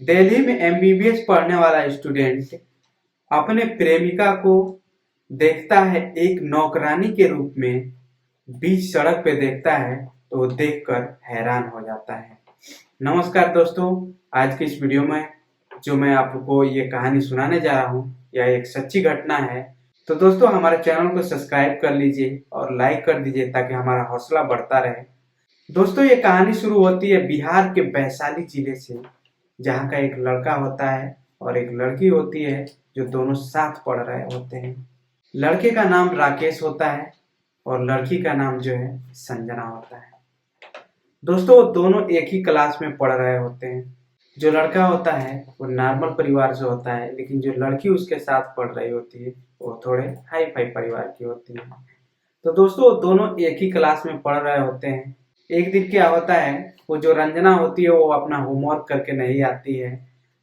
दिल्ली में एमबीबीएस पढ़ने वाला स्टूडेंट अपने प्रेमिका को देखता है एक नौकरानी के रूप में, बीच सड़क पे देखता है तो वो देखकर हैरान हो जाता है। नमस्कार दोस्तों, आज की इस वीडियो में जो मैं आपको ये कहानी सुनाने जा रहा हूँ यह एक सच्ची घटना है। तो दोस्तों, हमारे चैनल को सब्सक्राइब कर लीजिए और लाइक कर दीजिए ताकि हमारा हौसला बढ़ता रहे। दोस्तों, ये कहानी शुरू होती है बिहार के वैशाली जिले से, जहाँ का एक लड़का होता है और एक लड़की होती है जो दोनों साथ पढ़ रहे होते हैं। लड़के का नाम राकेश होता है और लड़की का नाम जो है संजना होता है। दोस्तों, वो दोनों एक ही क्लास में पढ़ रहे होते हैं। जो लड़का होता है वो नॉर्मल परिवार से होता है, लेकिन जो लड़की उसके साथ पढ़ रही होती है वो थोड़े हाई फाई परिवार की होती है। तो दोस्तों, वो दोनों एक ही क्लास में पढ़ रहे होते हैं। एक दिन क्या होता है, वो जो रंजना होती है वो अपना होमवर्क करके नहीं आती है,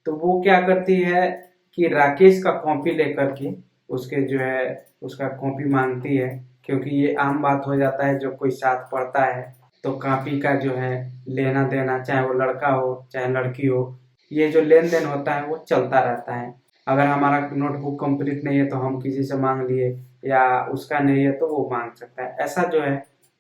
तो वो क्या करती है कि राकेश का कॉपी लेकर के उसके जो है उसका कॉपी मांगती है, क्योंकि ये आम बात हो जाता है जब कोई साथ पढ़ता है तो कॉपी का जो है लेना देना, चाहे वो लड़का हो चाहे लड़की हो, ये जो लेन देन होता है वो चलता रहता है। अगर हमारा नोटबुक कंप्लीट नहीं है तो हम किसी से मांग लिए, या उसका नहीं है तो वो मांग सकता है। ऐसा जो है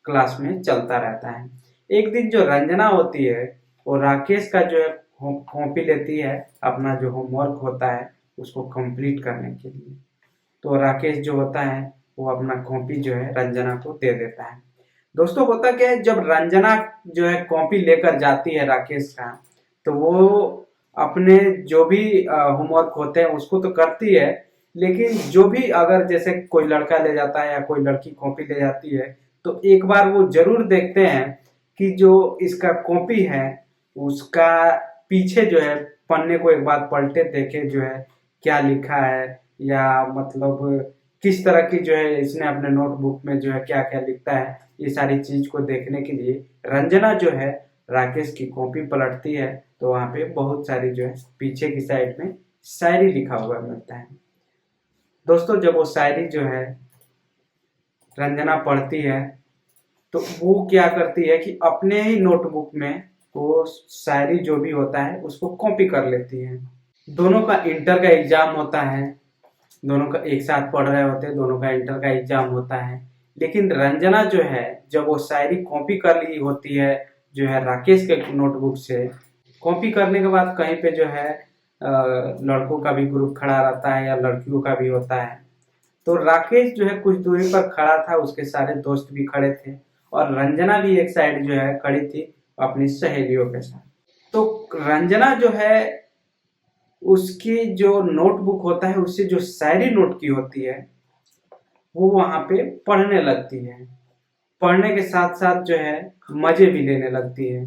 क्लास में चलता रहता है। एक दिन जो रंजना होती है वो राकेश का जो है कॉपी लेती है, अपना जो होमवर्क होता है उसको कंप्लीट करने के लिए। तो राकेश जो होता है वो अपना कॉपी जो है रंजना को दे देता है। दोस्तों, होता क्या है, जब रंजना जो है कॉपी लेकर जाती है राकेश का, तो वो अपने जो भी होमवर्क होते हैं उसको तो करती है, लेकिन जो भी अगर जैसे कोई लड़का ले जाता है या कोई लड़की कॉपी ले जाती है तो एक बार वो जरूर देखते हैं कि जो इसका कॉपी है उसका पीछे जो है पन्ने को एक बार पलटे देखे जो है क्या लिखा है, या मतलब किस तरह की जो है इसने अपने नोटबुक में जो है क्या क्या लिखता है, ये सारी चीज को देखने के लिए रंजना जो है राकेश की कॉपी पलटती है। तो वहां पे बहुत सारी जो है पीछे की साइड में शायरी लिखा हुआ मिलता है। दोस्तों, जब वो शायरी जो है रंजना पढ़ती है तो वो क्या करती है कि अपने ही नोटबुक में वो शायरी जो भी होता है उसको कॉपी कर लेती है। दोनों का इंटर का एग्जाम होता है, दोनों का एक साथ पढ़ रहे होते हैं, दोनों का इंटर का एग्जाम होता है। लेकिन रंजना जो है जब वो शायरी कॉपी कर ली होती है जो है राकेश के नोटबुक से, कॉपी करने के बाद कहीं पे जो है लड़कों का भी ग्रुप खड़ा रहता है या लड़कियों का भी होता है। तो राकेश जो है कुछ दूरी पर खड़ा था, उसके सारे दोस्त भी खड़े थे और रंजना भी एक साइड जो है खड़ी थी अपनी सहेलियों के साथ। तो रंजना जो है उसकी जो नोटबुक होता है उससे जो शायरी नोट की होती है वो वहां पे पढ़ने लगती है। पढ़ने के साथ साथ जो है मजे भी लेने लगती है,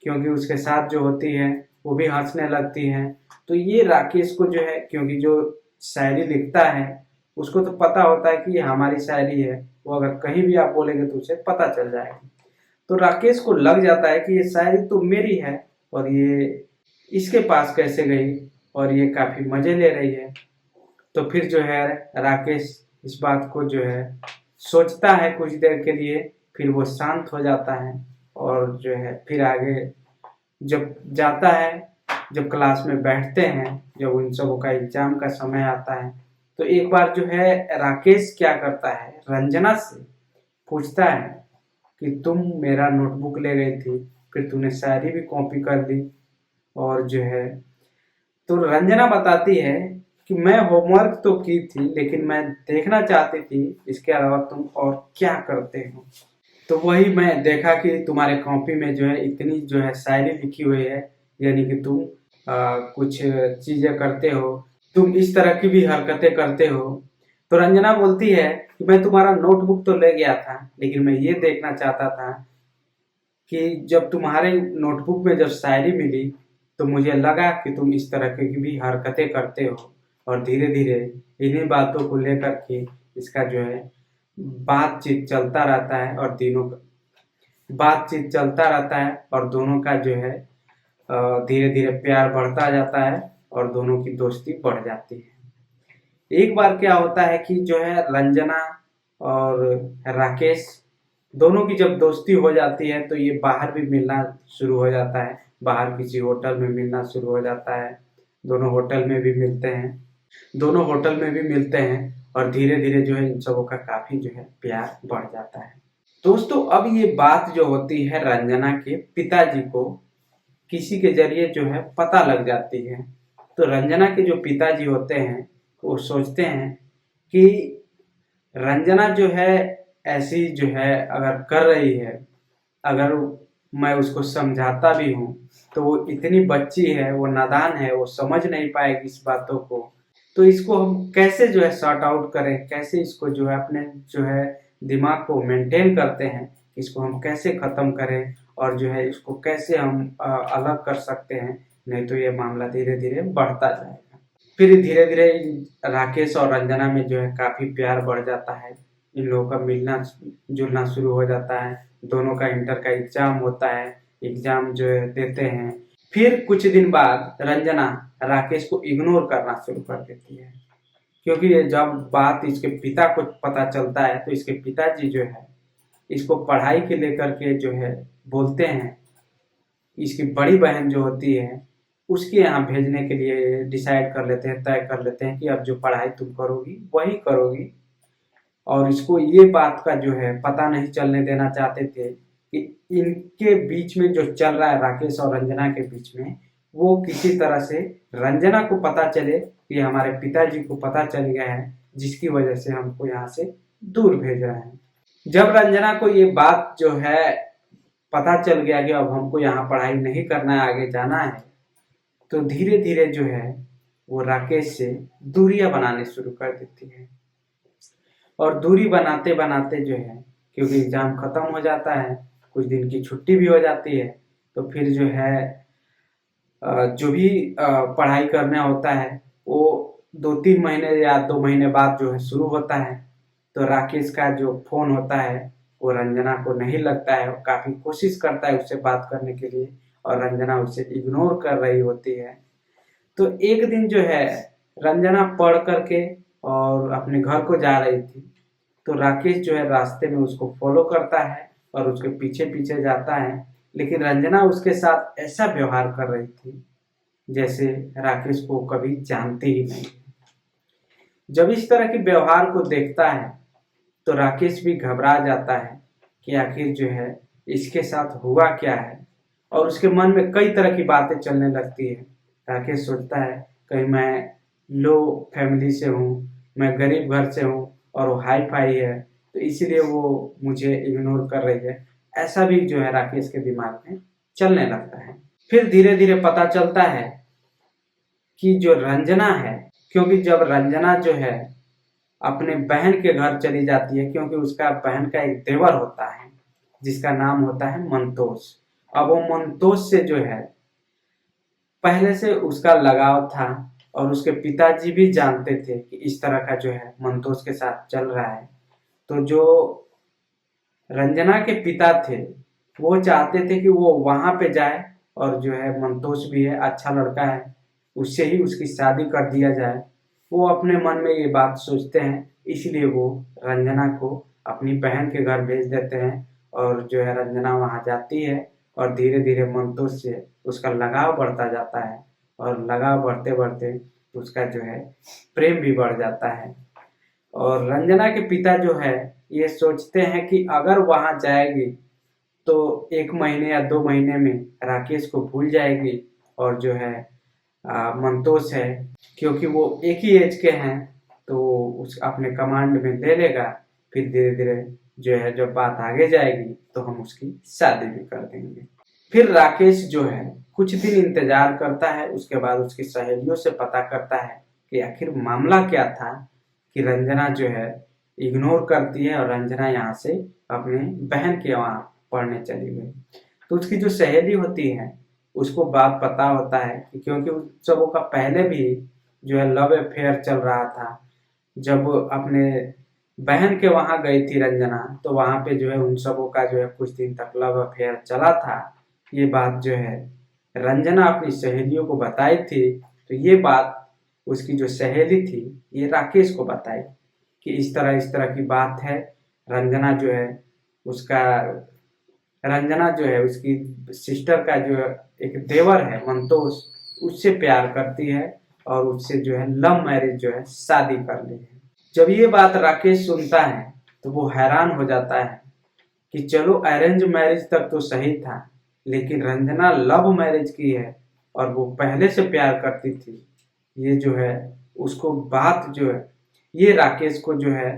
क्योंकि उसके साथ जो होती है वो भी हंसने लगती है। तो ये राकेश को जो है, क्योंकि जो शायरी लिखता है उसको तो पता होता है कि ये हमारी शायरी है, वो अगर कहीं भी आप बोलेंगे तो उसे पता चल जाएगा। तो राकेश को लग जाता है कि ये शायरी तो मेरी है और ये इसके पास कैसे गई और ये काफी मजे ले रही है। तो फिर जो है राकेश इस बात को जो है सोचता है कुछ देर के लिए, फिर वो शांत हो जाता है और जो है फिर आगे जब जाता है, जब क्लास में बैठते हैं, जब उन सबों का एग्जाम का समय आता है, तो एक बार जो है राकेश क्या करता है, रंजना से पूछता है कि तुम मेरा नोटबुक ले गई थी, फिर तूने शायरी भी कॉपी कर ली, और जो है तो रंजना बताती है कि मैं होमवर्क तो की थी लेकिन मैं देखना चाहती थी इसके अलावा तुम और क्या करते हो। तो वही मैं देखा कि तुम्हारे कॉपी में जो है इतनी जो है शायरी लिखी हुई है, यानी कि तुम कुछ चीजें करते हो, तुम इस तरह की भी हरकतें करते हो। तो रंजना बोलती है कि मैं तुम्हारा नोटबुक तो ले गया था, लेकिन मैं ये देखना चाहता था कि जब तुम्हारे नोटबुक में जब शायरी मिली तो मुझे लगा कि तुम इस तरह की भी हरकतें करते हो, और धीरे धीरे इन्हीं बातों को लेकर के इसका जो है बातचीत चलता रहता है, और तीनों का बातचीत चलता रहता है और दोनों का जो है धीरे धीरे प्यार बढ़ता जाता है और दोनों की दोस्ती बढ़ जाती है। एक बार क्या होता है कि जो है रंजना और राकेश दोनों की जब दोस्ती हो जाती है तो ये बाहर भी मिलना शुरू हो जाता है। बाहर किसी होटल में मिलना शुरू हो जाता है। दोनों होटल में भी मिलते हैं दोनों होटल में भी मिलते हैं और धीरे धीरे जो है इन सबों का काफी जो है प्यार बढ़ जाता है। दोस्तों, अब ये बात जो होती है रंजना के पिताजी को किसी के जरिए जो है पता लग जाती है। तो रंजना के जो पिताजी होते हैं वो सोचते हैं कि रंजना जो है ऐसी जो है अगर कर रही है, अगर मैं उसको समझाता भी हूँ तो वो इतनी बच्ची है, वो नादान है, वो समझ नहीं पाएगी इस बातों को। तो इसको हम कैसे जो है सॉर्ट आउट करें, कैसे इसको जो है अपने जो है दिमाग को मेंटेन करते हैं, इसको हम कैसे खत्म करें और जो है इसको कैसे हम अलग कर सकते हैं, नहीं तो ये मामला धीरे धीरे बढ़ता जाएगा। फिर धीरे धीरे राकेश और रंजना में जो है काफी प्यार बढ़ जाता है। इन लोगों का मिलना जुलना शुरू हो जाता है। दोनों का इंटर का एग्जाम होता है, एग्जाम जो है देते हैं। फिर कुछ दिन बाद रंजना राकेश को इग्नोर करना शुरू कर देती है, क्योंकि जब बात इसके पिता को पता चलता है तो इसके पिताजी जो है इसको पढ़ाई के लेकर के जो है बोलते हैं। इसकी बड़ी बहन जो होती है उसके यहाँ भेजने के लिए डिसाइड कर लेते हैं, तय कर लेते हैं कि अब जो पढ़ाई तुम करोगी वही करोगी। और इसको ये बात का जो है पता नहीं चलने देना चाहते थे कि इनके बीच में जो चल रहा है राकेश और रंजना के बीच में, वो किसी तरह से रंजना को पता चले कि हमारे पिताजी को पता चल गया है, जिसकी वजह से हमको यहाँ से दूर भेज रहे हैं। जब रंजना को ये बात जो है पता चल गया कि अब हमको यहाँ पढ़ाई नहीं करना है, आगे जाना है, तो धीरे धीरे जो है वो राकेश से दूरियां बनाने शुरू कर देती है। और दूरी बनाते बनाते जो है, क्योंकि एग्जाम खत्म हो जाता है, कुछ दिन की छुट्टी भी हो जाती है, तो फिर जो है जो भी पढ़ाई करना होता है वो 2-3 महीने या 2 महीने बाद जो है शुरू होता है। तो राकेश का जो फोन होता है वो रंजना को नहीं लगता है। वो काफी कोशिश करता है उससे बात करने के लिए और रंजना उसे इग्नोर कर रही होती है। तो एक दिन जो है रंजना पढ़ करके और अपने घर को जा रही थी, तो राकेश जो है रास्ते में उसको फॉलो करता है और उसके पीछे पीछे जाता है। लेकिन रंजना उसके साथ ऐसा व्यवहार कर रही थी जैसे राकेश को कभी जानती ही नहीं। जब इस तरह के व्यवहार को देखता है तो राकेश भी घबरा जाता है कि आखिर जो है इसके साथ हुआ क्या है, और उसके मन में कई तरह की बातें चलने लगती है। राकेश सोचता है कहीं मैं लो फैमिली से हूँ, मैं गरीब घर से हूँ और वो हाई फाई है, तो इसीलिए वो मुझे इग्नोर कर रही है। ऐसा भी जो है राकेश के दिमाग में चलने लगता है। फिर धीरे धीरे पता चलता है कि जो रंजना है, क्योंकि जब रंजना जो है अपने बहन के घर चली जाती है, क्योंकि उसका बहन का एक देवर होता है जिसका नाम होता है मंतोष। अब वो मंतोष से जो है पहले से उसका लगाव था और उसके पिताजी भी जानते थे कि इस तरह का जो है मंतोष के साथ चल रहा है। तो जो रंजना के पिता थे वो चाहते थे कि वो वहां पे जाए और जो है मंतोष भी है, अच्छा लड़का है, उससे ही उसकी शादी कर दिया जाए। वो अपने मन में ये बात सोचते हैं, इसलिए वो रंजना को अपनी बहन के घर भेज देते हैं और जो है रंजना वहां जाती है और धीरे धीरे मंतोष से उसका लगाव बढ़ता जाता है और लगाव बढ़ते बढ़ते उसका जो है प्रेम भी बढ़ जाता है। और रंजना के पिता जो है ये सोचते हैं कि अगर वहां जाएगी तो 1 महीने या 2 महीने में राकेश को भूल जाएगी और जो है मंतोष है, क्योंकि वो एक ही एज के हैं, तो उस अपने कमांड में ले लेगा। फिर धीरे धीरे जो है जब बात आगे जाएगी तो हम उसकी शादी भी कर देंगे। फिर राकेश जो है कुछ दिन इंतजार करता है, उसके बाद उसकी सहेलियों से पता करता है कि आखिर मामला क्या था कि रंजना जो है इग्नोर करती है और रंजना यहाँ से अपने बहन के वहाँ पढ़ने चली गई। तो उसकी जो सहेली होती है उसको बात पता होता है कि क्योंकि उन सबों का पहले भी जो है लव अफेयर चल रहा था। जब अपने बहन के वहां गई थी रंजना, तो वहां पे जो है उन सबों का जो है कुछ दिन तक लव अफेयर चला था। ये बात जो है रंजना अपनी सहेलियों को बताई थी, तो ये बात उसकी जो सहेली थी ये राकेश को बताई कि इस तरह की बात है। रंजना जो है उसका रंजना जो है उसकी सिस्टर का जो एक देवर है मंतोष, उससे प्यार करती है और उससे जो है लव मैरिज जो है शादी कर ली है। जब ये बात राकेश सुनता है तो वो हैरान हो जाता है कि चलो अरेंज मैरिज तक तो सही था, लेकिन रंजना लव मैरिज की है और वो पहले से प्यार करती थी। ये जो है उसको बात जो है ये राकेश को जो है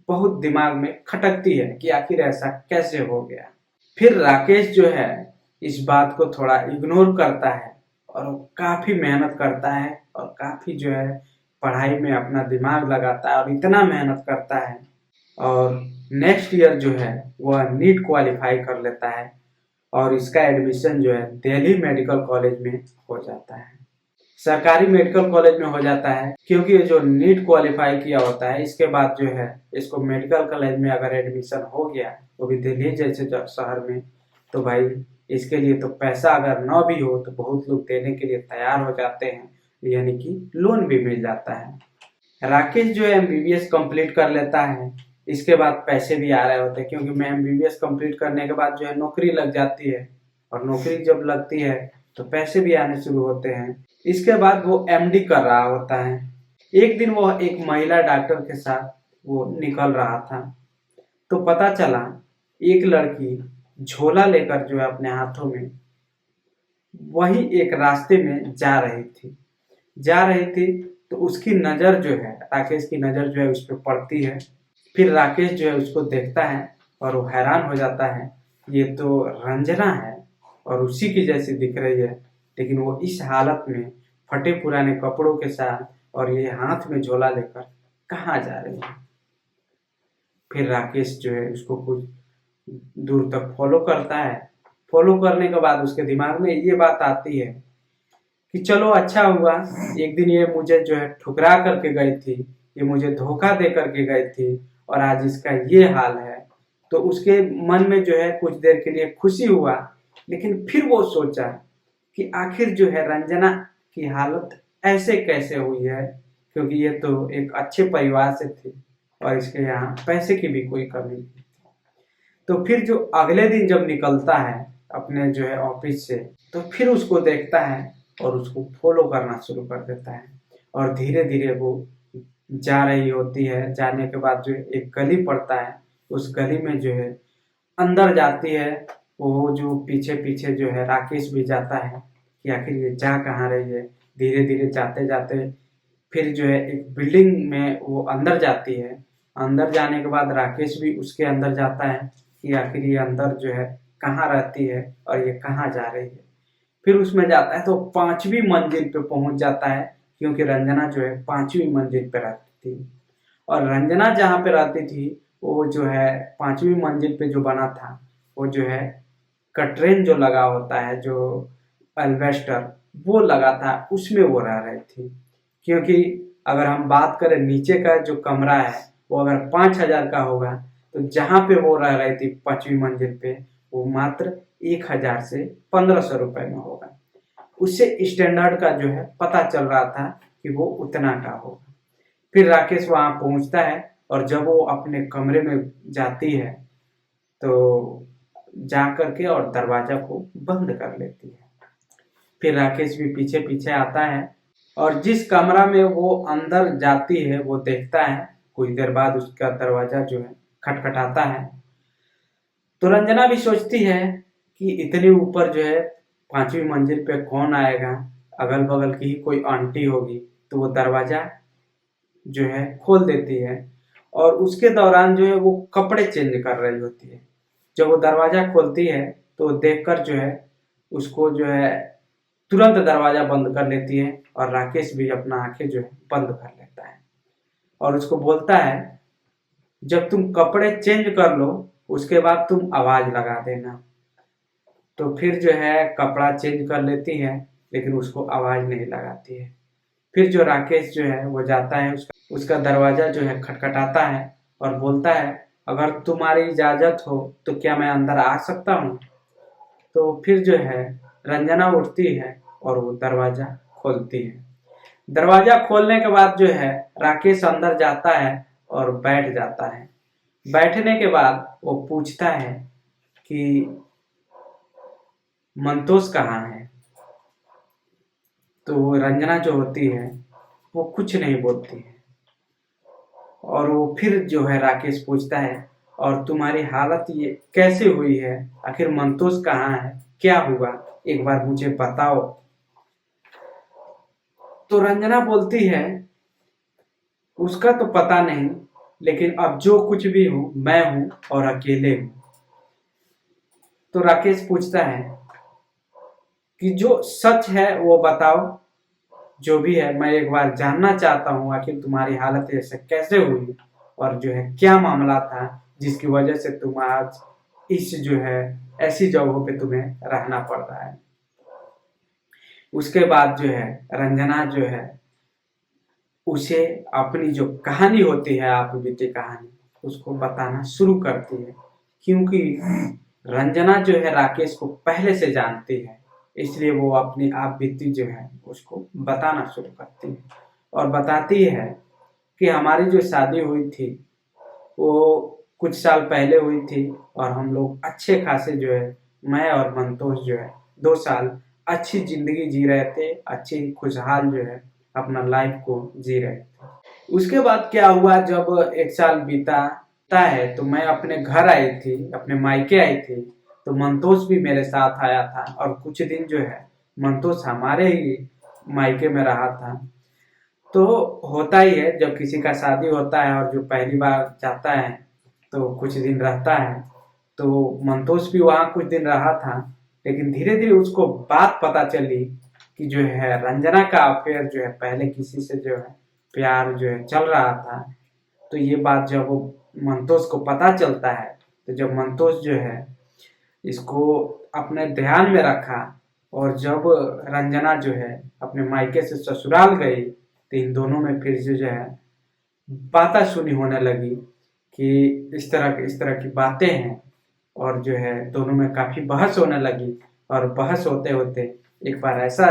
बहुत दिमाग में खटकती है कि आखिर ऐसा कैसे हो गया। फिर राकेश जो है इस बात को थोड़ा इग्नोर करता है और वो काफी मेहनत करता है और काफी जो है पढ़ाई में अपना दिमाग लगाता है और इतना मेहनत करता है और नेक्स्ट ईयर जो है वह नीट क्वालिफाई कर लेता है और इसका एडमिशन जो है दिल्ली मेडिकल कॉलेज में हो जाता है। सरकारी मेडिकल कॉलेज में हो जाता है क्योंकि जो नीट क्वालिफाई किया होता है इसके बाद जो है इसको मेडिकल कॉलेज में अगर एडमिशन हो गया वो भी दिल्ली जैसे शहर में, तो भाई इसके लिए तो पैसा अगर न भी हो तो बहुत लोग देने के लिए तैयार हो जाते हैं, यानी कि लोन भी मिल जाता है। राकेश जो है एमबीबीएस कंप्लीट कर लेता है, इसके बाद पैसे भी आ रहे होते हैं क्योंकि मैं एमबीबीएस कंप्लीट करने के बाद जो है नौकरी लग जाती है और नौकरी जब लगती है तो पैसे भी आने शुरू होते हैं। इसके बाद वो एमडी कर रहा होता है। एक दिन वो एक महिला डॉक्टर के साथ वो निकल रहा था तो पता चला एक लड़की झोला लेकर जो है अपने हाथों में वही एक रास्ते में जा रही थी तो उसकी नज़र जो है राकेश की नज़र जो है उस पर पड़ती है। फिर राकेश जो है उसको देखता है और वो हैरान हो जाता है, ये तो रंजना है और उसी की जैसी दिख रही है, लेकिन वो इस हालत में फटे पुराने कपड़ों के साथ और ये हाथ में झोला लेकर कहाँ जा रही है। फिर राकेश जो है उसको कुछ दूर तक फॉलो करता है। फॉलो करने के बाद उसके दिमाग में ये बात आती है कि चलो अच्छा हुआ, एक दिन ये मुझे जो है ठुकरा करके गई थी, ये मुझे धोखा दे करके गई थी और आज इसका ये हाल है। तो उसके मन में जो है कुछ देर के लिए खुशी हुआ, लेकिन फिर वो सोचा कि आखिर जो है रंजना की हालत ऐसे कैसे हुई है, क्योंकि ये तो एक अच्छे परिवार से थी और इसके यहाँ पैसे की भी कोई कमी नहीं थी। तो फिर जो अगले दिन जब निकलता है अपने जो है ऑफिस से, तो फिर उसको देखता है और उसको फॉलो करना शुरू कर देता है और धीरे धीरे वो जा रही होती है। जाने के बाद जो एक गली पड़ता है, उस गली में जो है अंदर जाती है। वो जो पीछे पीछे जो है राकेश भी जाता है कि आखिर ये जा कहाँ रही है। धीरे धीरे जाते जाते फिर जो है एक बिल्डिंग में वो अंदर जाती है। अंदर जाने के बाद राकेश भी उसके अंदर जाता है कि आखिर ये अंदर जो है कहाँ रहती है और ये कहाँ जा रही है। फिर उसमें जाता है तो 5वीं मंजिल पे पहुंच जाता है, क्योंकि रंजना जो है 5वीं मंजिल पे रहती थी और रंजना जहाँ पे रहती थी वो जो है 5वीं मंजिल पे जो बना था वो जो है कटरेन जो लगा होता है, जो एल्वेस्टर वो लगा था, उसमें वो रह रही थी। क्योंकि अगर हम बात करें नीचे का जो कमरा है वो अगर 5,000 का होगा तो जहाँ पे वो रह रही थी 5वीं मंजिल पे वो मात्र 1,000 से 1,500 रुपए में होगा। उससे स्टैंडर्ड का जो है पता चल रहा था कि वो उतना का होगा। फिर राकेश वहां पहुंचता है और जब वो अपने कमरे में जाती है तो जा करके और दरवाजा को बंद कर लेती है। फिर राकेश भी पीछे पीछे आता है और जिस कमरा में वो अंदर जाती है वो देखता है कुछ देर बाद उसका दरवाजा जो है खटखटाता है। तो रंजना भी सोचती है कि इतने ऊपर जो है 5वीं मंजिल पे कौन आएगा, अगल बगल की ही कोई आंटी होगी। तो वो दरवाजा जो है खोल देती है और उसके दौरान जो है वो कपड़े चेंज कर रही होती है। जब वो दरवाजा खोलती है तो देखकर जो है उसको जो है तुरंत दरवाजा बंद कर लेती है और राकेश भी अपना आंखें जो है बंद कर लेता है और उसको बोलता है जब तुम कपड़े चेंज कर लो उसके बाद तुम आवाज लगा देना। तो फिर जो है कपड़ा चेंज कर लेती है लेकिन उसको आवाज नहीं लगाती है। फिर जो राकेश जो है वो जाता है उसका दरवाजा जो है खटखटाता है और बोलता है अगर तुम्हारी इजाजत हो तो क्या मैं अंदर आ सकता हूँ। तो फिर जो है रंजना उठती है और वो दरवाजा खोलती है। दरवाजा खोलने के बाद जो है राकेश अंदर जाता है और बैठ जाता है। बैठने के बाद वो पूछता है कि मंतोष कहाँ है? तो रंजना जो होती है वो कुछ नहीं बोलती है, और वो फिर जो है राकेश पूछता है, और तुम्हारी हालत ये कैसे हुई है? आखिर मंतोष कहाँ है? क्या हुआ? एक बार मुझे बताओ। तो रंजना बोलती है, उसका तो पता नहीं, लेकिन अब जो कुछ भी हूँ मैं हूँ और अकेले हूँ। तो राकेश पूछता है कि जो सच है वो बताओ, जो भी है मैं एक बार जानना चाहता हूँ, आखिर तुम्हारी हालत ऐसे कैसे हुई और जो है क्या मामला था जिसकी वजह से तुम आज इस जो है ऐसी जगहों पे तुम्हें रहना पड़ रहा है। उसके बाद जो है रंजना जो है उसे अपनी जो कहानी होती है, आप बीती कहानी, उसको बताना शुरू करती है, क्योंकि रंजना जो है राकेश को पहले से जानती है, इसलिए वो अपनी आप बीती जो है उसको बताना शुरू करती है और बताती है कि हमारी जो शादी हुई थी वो कुछ साल पहले हुई थी, और हम लोग अच्छे खासे जो है मैं और मंतोष जो है 2 साल अच्छी जिंदगी जी रहे थे, अच्छी खुशहाल जो है अपना लाइफ को जी रहे थे। उसके बाद क्या हुआ, जब 1 साल बीता है तो मैं अपने घर आई थी, अपने मायके आई थी, तो मंतोष भी मेरे साथ आया था, और कुछ दिन जो है मंतोष हमारे ही मायके में रहा था। तो होता ही है जब किसी का शादी होता है और जो पहली बार जाता है तो कुछ दिन रहता है, तो मंतोष भी वहाँ कुछ दिन रहा था, लेकिन धीरे धीरे उसको बात पता चली कि जो है रंजना का अफेयर जो है पहले किसी से जो है प्यार जो है चल रहा था। तो ये बात जब वो मंतोष को पता चलता है, तो जब मंतोष जो है इसको अपने ध्यान में रखा, और जब रंजना जो है अपने मायके से ससुराल गई, तो इन दोनों में फिर से जो है बातें सुनी होने लगी कि इस तरह की बातें हैं, और जो है दोनों में काफी बहस होने लगी, और बहस होते होते एक बार ऐसा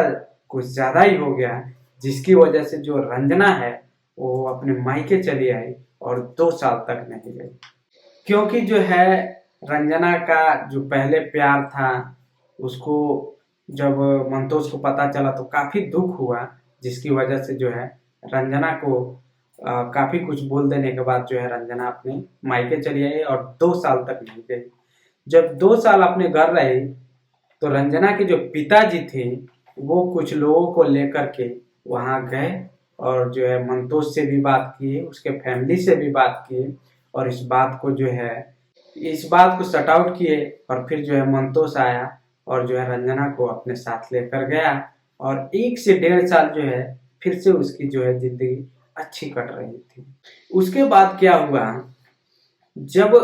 कुछ ज्यादा ही हो गया, जिसकी वजह से जो रंजना है वो अपने मायके चली आई और 2 साल तक नहीं गई, क्योंकि जो है रंजना का जो पहले प्यार था उसको जब मंतोष को पता चला तो काफी दुख हुआ, जिसकी वजह से जो है रंजना को काफी कुछ बोल देने के बाद जो है रंजना अपने मायके चली आई और 2 साल तक नहीं गई। जब 2 साल अपने घर रही, तो रंजना के जो पिताजी थे वो कुछ लोगों को लेकर के वहां गए, और जो है मंतोष से भी बात किए, उसके फैमिली से भी बात किए, और इस बात को सट आउट किए, और फिर जो है मंतोष आया और जो है रंजना को अपने साथ लेकर गया, और 1 से 1.5 साल जो है फिर से उसकी जो है जिंदगी अच्छी कट रही थी। उसके बाद क्या हुआ, जब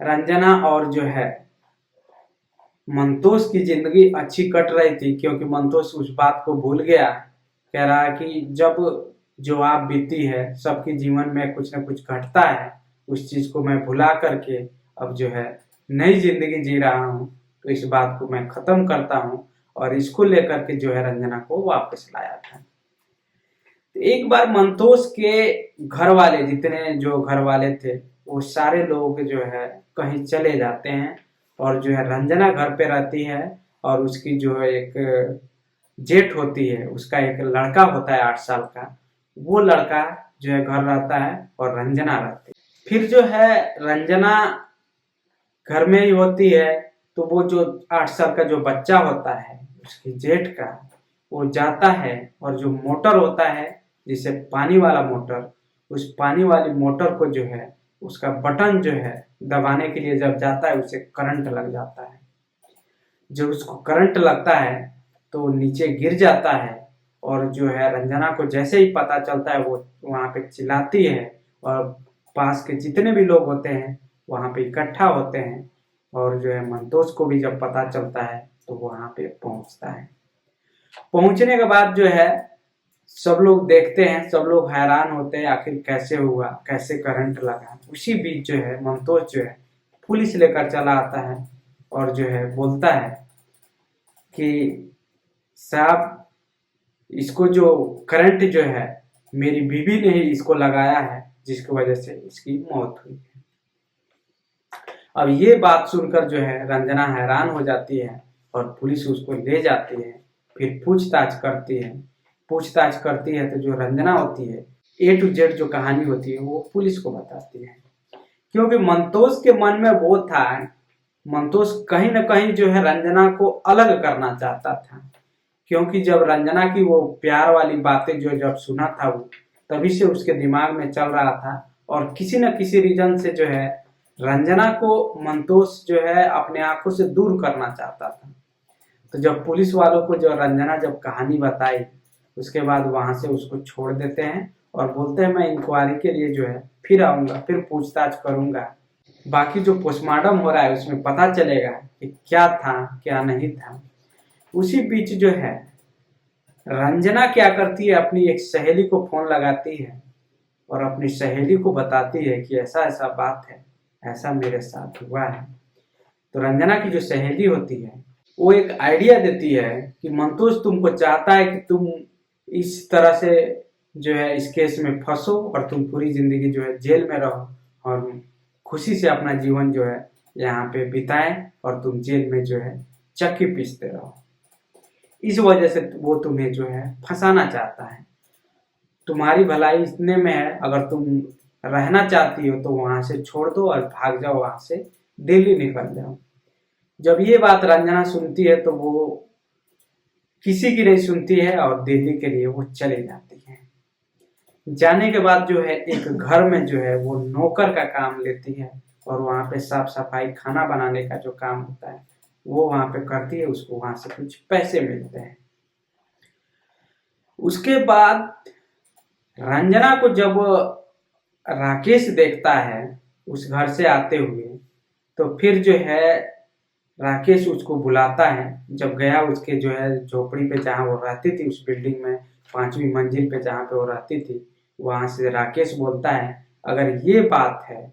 रंजना और जो है मंतोष की जिंदगी अच्छी कट रही थी, क्योंकि मंतोष उस बात को भूल गया, कह रहा है कि जब जो आप बीती है सबके जीवन में कुछ न कुछ घटता है, उस चीज को मैं भुला करके अब जो है नई जिंदगी जी रहा हूँ, तो इस बात को मैं खत्म करता हूँ, और इसको लेकर के जो है रंजना को वापस लाया था। तो एक बार मंतोष के घर वाले, जितने जो घर वाले थे वो सारे लोग जो है कहीं चले जाते हैं, और जो है रंजना घर पे रहती है, और उसकी जो है एक जेठ होती है, उसका एक लड़का होता है 8 साल का, वो लड़का जो है घर रहता है और रंजना रहती है। फिर जो है रंजना घर में ही होती है, तो वो जो 8 साल का जो बच्चा होता है उसकी जेठ का, वो जाता है और जो मोटर होता है जिसे पानी वाला मोटर, उस पानी वाली मोटर को जो है उसका बटन जो है दबाने के लिए जब जाता है उसे करंट लग जाता है। जब उसको करंट लगता है तो नीचे गिर जाता है, और जो है रंजना को जैसे ही पता चलता है वो वहां पे चिल्लाती है, और पास के जितने भी लोग होते हैं वहां पे इकट्ठा होते हैं, और जो है मंतोष को भी जब पता चलता है तो वो वहां पे पहुंचता है। पहुंचने के बाद जो है सब लोग देखते हैं, सब लोग हैरान होते हैं आखिर कैसे हुआ, कैसे करंट लगा। उसी बीच जो है मंतोष जो है पुलिस लेकर चला आता है, और जो है बोलता है कि साहब इसको जो करंट जो है मेरी बीवी ने ही इसको लगाया है, जिसकी वजह से इसकी मौत हुई है। अब ये बात सुनकर जो है रंजना हैरान हो जाती है, और पुलिस उसको ले जाती है। फिर पूछताछ करती है तो जो रंजना होती है A to Z जो कहानी होती है वो पुलिस को बताती है। क्योंकि मंतोष के मन में वो था, मंतोष कहीं न कहीं जो है रंजना को अलग करना चाहता था। क्योंकि जब रंजना की वो प्यार वाली बातें जो जब सुना था वो तभी से उसके दिमाग में चल रहा था और किसी न किसी रीजन से जो है रंजना को मंतोष जो है अपने आंखों से दूर करना चाहता था। तो जब पुलिस वालों को जो रंजना जब कहानी बताई उसके बाद वहां से उसको छोड़ देते हैं और बोलते हैं मैं इंक्वायरी के लिए जो है फिर आऊंगा, फिर पूछताछ करूंगा। बाकी जो पोस्टमार्टम हो रहा है उसमें पता चलेगा कि क्या था क्या नहीं था। उसी बीच जो है रंजना क्या करती है, अपनी एक सहेली को फोन लगाती है और अपनी सहेली को बताती है कि ऐसा ऐसा बात है, ऐसा मेरे साथ हुआ है। तो रंजना की जो सहेली होती है वो एक आइडिया देती है कि मंतोष तुमको चाहता है कि तुम इस तरह से जो है इस केस में फंसो और तुम पूरी जिंदगी जो है जेल में रहो और खुशी से अपना जीवन जो है यहाँ पे बिताए और तुम जेल में जो है चक्की पीसते रहो। इस वजह से वो तुम्हें जो है फंसाना चाहता है। तुम्हारी भलाई इतने में है, अगर तुम रहना चाहती हो तो वहां से छोड़ दो और भाग जाओ, वहां से दिल्ली निकल जाओ। जब ये बात रंजना सुनती है तो वो किसी की नहीं सुनती है और दिल्ली के लिए वो चली जाती है। जाने के बाद जो है एक घर में जो है वो नौकर का काम लेती है और वहां पे साफ सफाई खाना बनाने का जो काम होता है वो वहां पे करती है। उसको वहां से कुछ पैसे मिलते हैं। उसके बाद रंजना को जब राकेश देखता है उस घर से आते हुए तो फिर जो है राकेश उसको बुलाता है। जब गया उसके जो है झोपड़ी पे जहाँ वो रहती थी, उस बिल्डिंग में 5वीं मंजिल पे जहाँ पे वो रहती थी, वहां से राकेश बोलता है अगर ये बात है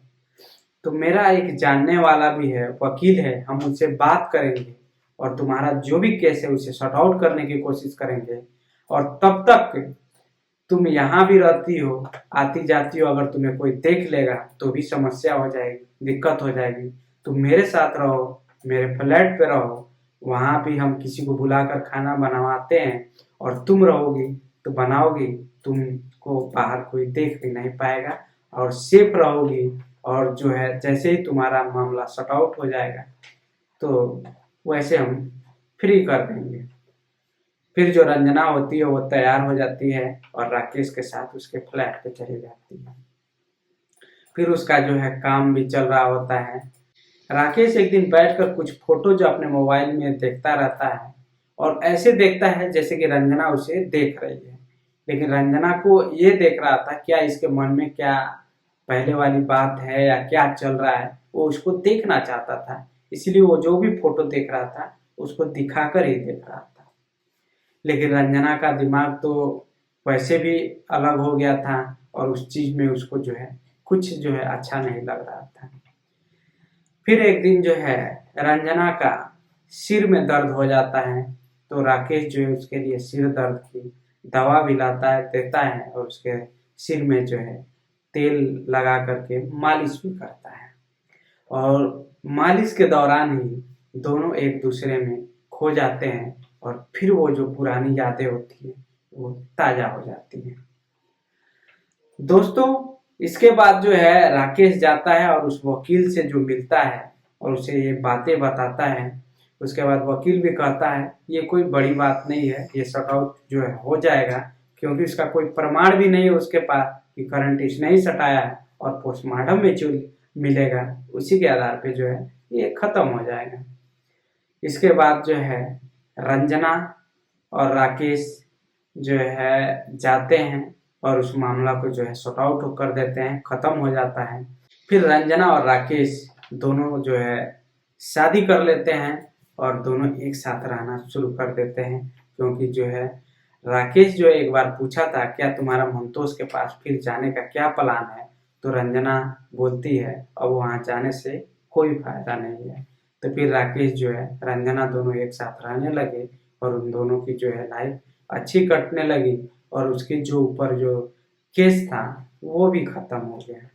तो मेरा एक जानने वाला भी है, वकील है, हम उनसे बात करेंगे और तुम्हारा जो भी केस है उसे सॉर्ट आउट करने की कोशिश करेंगे। और तब तक तुम यहाँ भी रहती हो, आती जाती हो, अगर तुम्हें कोई देख लेगा तो भी समस्या हो जाएगी, दिक्कत हो जाएगी। तुम मेरे साथ रहो, मेरे फ्लैट पे रहो, वहां भी हम किसी को बुलाकर खाना बनवाते हैं और तुम रहोगी तो बनाओगी, तुमको बाहर कोई देख भी नहीं पाएगा और सेफ रहोगी। और जो है जैसे ही तुम्हारा मामला सॉर्ट आउट हो जाएगा तो वैसे हम फ्री कर देंगे। फिर जो रंजना होती है वो तैयार हो जाती है और राकेश के साथ उसके फ्लैट पे चली जाती है। फिर उसका जो है काम भी चल रहा होता है। राकेश एक दिन बैठकर कुछ फोटो जो अपने मोबाइल में देखता रहता है और ऐसे देखता है जैसे कि रंजना उसे देख रही है। लेकिन रंजना को ये देख रहा था क्या इसके मन में क्या पहले वाली बात है या क्या चल रहा है, वो उसको देखना चाहता था। इसलिए वो जो भी फोटो देख रहा था उसको दिखाकर ही देख रहा था। लेकिन रंजना का दिमाग तो वैसे भी अलग हो गया था और उस चीज में उसको जो है कुछ जो है अच्छा नहीं लग रहा था। फिर एक दिन जो है रंजना का सिर में दर्द हो जाता है तो राकेश जो है उसके लिए सिर दर्द की दवा भी लाता है, देता है और उसके सिर में जो है तेल लगा करके मालिश भी करता है। और मालिश के दौरान ही दोनों एक दूसरे में खो जाते हैं और फिर वो जो पुरानी यादें होती है वो ताजा हो जाती हैं। दोस्तों इसके बाद जो है राकेश जाता है और उस वकील से जो मिलता है और उसे ये बातें बताता है। उसके बाद वकील भी कहता है ये कोई बड़ी बात नहीं है, ये सॉर्ट आउट जो है हो जाएगा, क्योंकि इसका कोई प्रमाण भी नहीं है उसके पास कि करंट इसने ही सटाया है और पोस्टमार्टम में जो मिलेगा उसी के आधार पे जो है ये खत्म हो जाएगा। इसके बाद जो है रंजना और राकेश जो है जाते हैं और उस मामला को जो है सॉर्ट आउट कर देते हैं, खत्म हो जाता है। फिर रंजना और राकेश दोनों जो है शादी कर लेते हैं और दोनों एक साथ रहना शुरू कर देते हैं। क्योंकि जो है राकेश जो एक बार पूछा था क्या तुम्हारा मंतोष के पास फिर जाने का क्या प्लान है, तो रंजना बोलती है अब वहां जाने से कोई फायदा नहीं है। तो फिर राकेश जो है रंजना दोनों एक साथ रहने लगे और उन दोनों की जो है लाइफ अच्छी कटने लगी और उसके जो ऊपर जो केस था वो भी खत्म हो गया।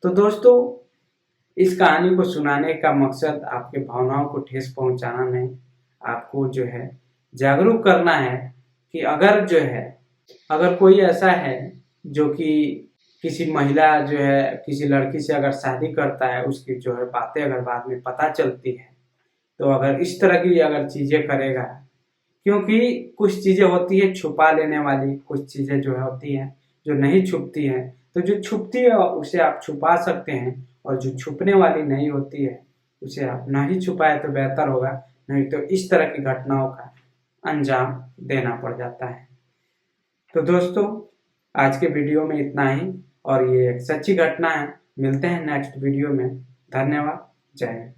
तो दोस्तों इस कहानी को सुनाने का मकसद आपके भावनाओं को ठेस पहुंचाना नहीं, आपको जो है जागरूक करना है कि अगर कोई ऐसा है जो कि किसी महिला जो है किसी लड़की से अगर शादी करता है, उसकी जो है बातें अगर बाद में पता चलती है, तो अगर इस तरह की अगर चीजें करेगा, क्योंकि कुछ चीजें होती है छुपा लेने वाली, कुछ चीजें जो होती हैं जो नहीं छुपती हैं, तो जो छुपती है उसे आप छुपा सकते हैं, और जो छुपने वाली नहीं होती है उसे आप नहीं छुपाए तो बेहतर होगा, नहीं तो इस तरह की घटनाओं का अंजाम देना पड़ जाता है। तो दोस्तों, आज के वीडियो में इतना ही, और ये एक सच्ची घटना है। मिलते हैं नेक्स्ट वीडियो में। धन्यवाद। जय हिंद।